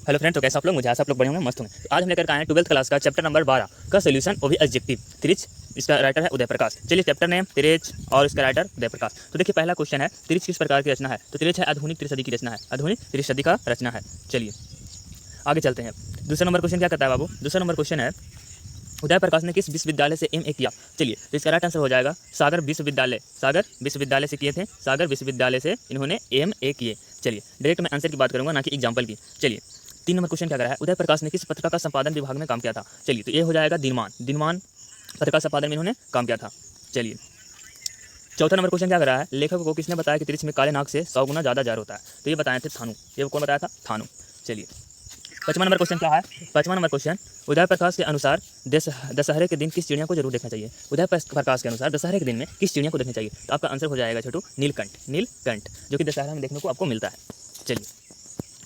Hello friend, तो कैसे आप लोग? मुझे आप लोग बड़े होंगे, मस्त होंगे। तो आज हम लेकर आए हैं 12th क्लास का चैप्टर नंबर 12 का सोल्यूशन, वो भी एडजेक्टिव। तिरिच, इसका राइटर है उदय प्रकाश। चलिए, चैप्टर नेम तिरिच और इसका राइटर उदय प्रकाश। तो देखिए, पहला क्वेश्चन है, तिरिच किस प्रकार की रचना है? तो तिरिच है आधुनिक त्रिशदी की रचना है, आधुनिक त्रिशदी का रचना है। चलिए आगे चलते हैं। दूसरा नंबर क्वेश्चन क्या कहता है बाबू? दूसरा नंबर क्वेश्चन है, उदय प्रकाश ने किस विश्वविद्यालय से एमए किया? चलिए, तो इसका राइट आंसर हो जाएगा सागर विश्वविद्यालय। सागर विश्वविद्यालय से किए थे, सागर विश्वविद्यालय से इन्होंने एमए किए। चलिए, डायरेक्ट मैं आंसर की बात करूंगा, ना कि एग्जाम्पल की। चलिए, 3 नंबर क्वेश्चन क्या कर रहा है, उदय प्रकाश ने किस पत्रिका का संपादन विभाग में काम किया था? चलिए, तो ये हो जाएगा दिनमान। दिनमान पत्रिका संपादन में इन्होंने काम किया था। चलिए, चौथा नंबर क्वेश्चन क्या कर रहा है, लेखक को किसने बताया कि तिरिच में काले नाग से 100 गुना ज़्यादा जहर होता है? तो ये बताए थे थानू। ये कौन बताया था? थानू। चलिए, 5वां नंबर क्वेश्चन क्या है? 5वां नंबर क्वेश्चन, उदय प्रकाश के अनुसार दशहरे के दिन किस चिड़िया को जरूर देखना चाहिए? उदय प्रकाश के अनुसार दशहरे के दिन में किस चिड़िया को देखना चाहिए? तो आपका आंसर हो जाएगा छोटू, नीलकंठ। नीलकंठ, जो कि दशहरा में देखने को आपको मिलता है। चलिए,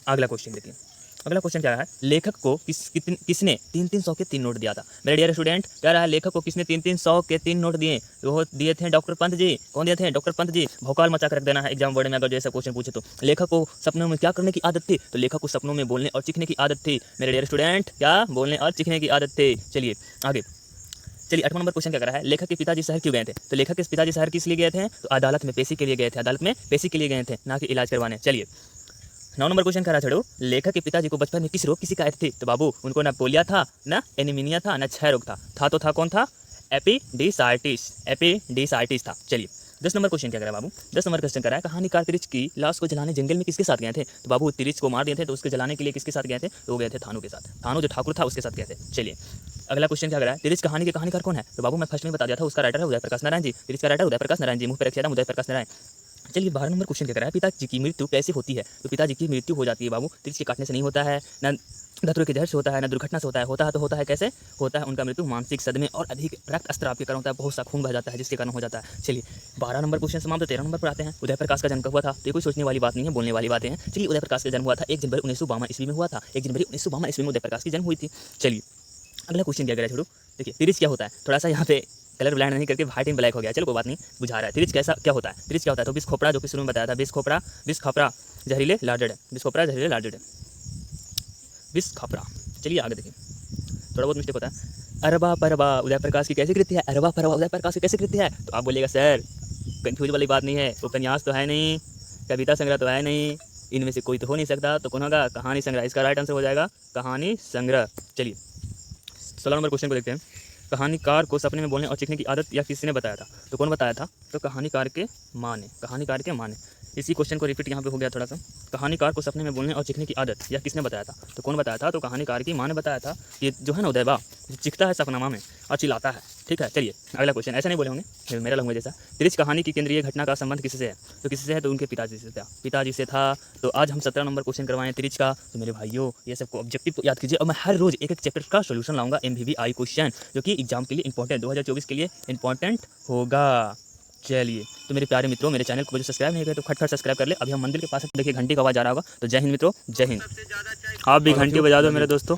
अगला क्वेश्चन देखिए। अगला क्वेश्चन क्या है, लेखक को किसने 300 के 3 नोट दिया था? मेरे डियर स्टूडेंट, कह रहा है लेखक को किसने 300 के 3 नोट दिए? वो दिए थे डॉक्टर पंत जी। कौन दिए थे? डॉक्टर पंत जी। भौकाल मचा कर रख देना है एग्जाम बोर्ड में अगर जैसा क्वेश्चन पूछे तो। लेखक को सपनों में क्या करने की आदत थी? तो लेखक को सपनों में बोलने और चीखने की आदत थी। मेरे डियर स्टूडेंट, क्या बोलने और चीखने की आदत थी। चलिए आगे। चलिए, 8वां नंबर क्वेश्चन क्या कर रहा है, लेखक के पिताजी शहर क्यों गए थे? तो लेखक के पिताजी शहर किस लिए गए थे? तो अदालत में पेशी के लिए गए थे। अदालत में पेशी के लिए गए थे, ना कि इलाज करवाने। चलिए, 9 नंबर क्वेश्चन कह रहा है, छोड़ो, लेखक के पिताजी को बचपन में किस रोग की शिकायत थी? तो बाबू, उनको ना पोलिया था, ना एनीमिनिया था, ना क्षय रोग था तो था कौन था? एपिडिसाइटिस। एपिडिसाइटिस था। चलिए, 10 नंबर क्वेश्चन क्या कर रहा है बाबू? 10 नंबर क्वेश्चन कर रहा है, कहानीकार तिरिच की लाश को जलाने जंगल में किसके साथ गए थे? तो बाबू, तिरिच को मार दिए थे तो उसके जलाने के लिए किसके साथ गए थे? तो वो गए थे थानू के साथ। थानू जो ठाकुर था उसके साथ गए थे। चलिए, अगला क्वेश्चन क्या कर रहा है, तिरिच कहानी के कहानीकार कौन है? तो बाबू, मैं फर्स्ट में बता दिया था, उसका राइटर है उदय प्रकाश नारायण जी। तिरिच का राइटर उदय प्रकाश नारायण जी, मुँह पर रखिए उदय प्रकाश नारायण। चलिए, 12 नंबर क्वेश्चन क्या कर रहा है, पिताजी की मृत्यु कैसे होती है? तो पिताजी की मृत्यु हो जाती है बाबू, तिरिच के काटने से नहीं होता है, ना धतूरे के जहर से होता है, ना दुर्घटना से होता है। होता है तो होता है कैसे? होता है उनका मृत्यु मानसिक सदमे और अधिक रक्तस्राव के कारण होता है। बहुत सा खून बह जाता है जिसके कारण हो जाता है। चलिए, 12 नंबर क्वेश्चन समाप्त। 13 नंबर पर आते हैं, उदय प्रकाश का जन्म कब हुआ था? तो ये कोई सोचने वाली बात नहीं है, बोलने वाली बातें हैं। चलिए, उदय प्रकाश का जन्म हुआ था 1 जनवरी 1952 ईस्वी में हुआ था। 1 जनवरी 1952 ईस्वी में उदय प्रकाश की जन्म हुई थी। चलिए, अगला क्वेश्चन क्या करें छोड़ो। देखिए, तिरिच क्या होता है? थोड़ा सा यहाँ पे कलर ब्लैंड नहीं करके व्हाइट एंड ब्लैक हो गया। चलो कोई बात नहीं, बुझा रहा है। तिरिच कैसा क्या होता है? तिरिच क्या होता है? तो विष खोपड़ा, जो कि शुरू में बताया था, विष खपरा जहरीले लार्डेड। विष खोपड़ा जहरीले लार्डेड, विष खपरा। चलिए आगे देखिए, थोड़ा बहुत मिस्टेक होता है। अरबा परबा उदय प्रकाश की कैसी कृति है? अरबा परबा उदय प्रकाश की कैसी कृति है? तो आप बोलिएगा सर, कंफ्यूज वाली बात नहीं है, उपन्यास तो है नहीं, कविता संग्रह तो है नहीं, इनमें से कोई तो हो नहीं सकता। तो कौन होगा? कहानी संग्रह। इसका राइट आंसर हो जाएगा कहानी संग्रह। चलिए, 16 नंबर क्वेश्चन को देखते हैं, कहानीकार को सपने में बोलने और चीखने की आदत या किसी ने बताया था? तो कौन बताया था? तो कहानीकार के माँ ने। कहानीकार के माँ ने। इसी क्वेश्चन को रिपीट यहाँ पे हो गया थोड़ा सा। कहानीकार को सपने में बोलने और चीखने की आदत या किसने बताया था? तो कौन बताया था? तो कहानीकार की माँ ने बताया था। ये जो है ना उदय बा, चिखता है सपनामा में और चिल्लाता है। ठीक है, चलिए अगला क्वेश्चन। ऐसा नहीं बोले होंगे, मेरा लंगुएज जैसा। तिरिच कहानी की केंद्रीय घटना का संबंध किससे है? तो किससे है? तो उनके पिताजी से था। पिताजी से था। तो आज हम 17 नंबर क्वेश्चन करवाएं तिरिच का। तो मेरे भाइयों, ये सबको ऑब्जेक्टिव को याद कीजिए, और मैं हर रोज एक एक चैप्टर का सोल्यूशन लाऊंगा, MVVI क्वेश्चन, जो कि एग्जाम के लिए इंपॉर्टेंट, 2024 के लिए इंपॉर्टेंट होगा। चलिए, तो मेरे प्यारे मित्रों, मेरे चैनल को जो सब्सक्राइब नहीं किया तो खटखट सब्सक्राइब कर ले। अभी हम मंदिर के पास देखिए, घंटी का आवाज़ आ रहा होगा। तो जय हिंद मित्रों, जय हिंद। आप भी घंटी बजा दो मेरे दोस्तों।